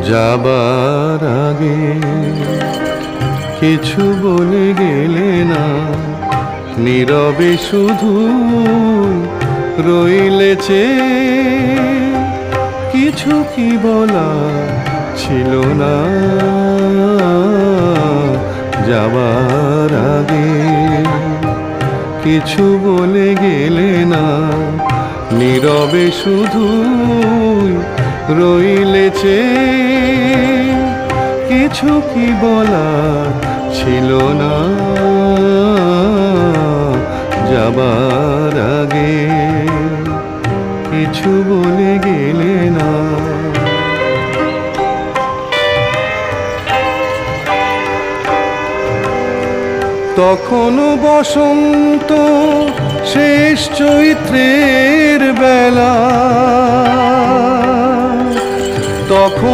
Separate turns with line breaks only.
যাবার আগে কিছু বলে গেলে না, নীরবে শুধু রইলে চেয়ে। কিছু কি বলা ছিল না যাবার আগে, কিছু বলে গেলে না, নীরবে শুধু রইলে চেয়ে। কিছু কি বলা ছিল না যাবার আগে, কিছু বলে গেলে না। তখনও বসন্ত শেষ চৈত্রের বেলা, তখন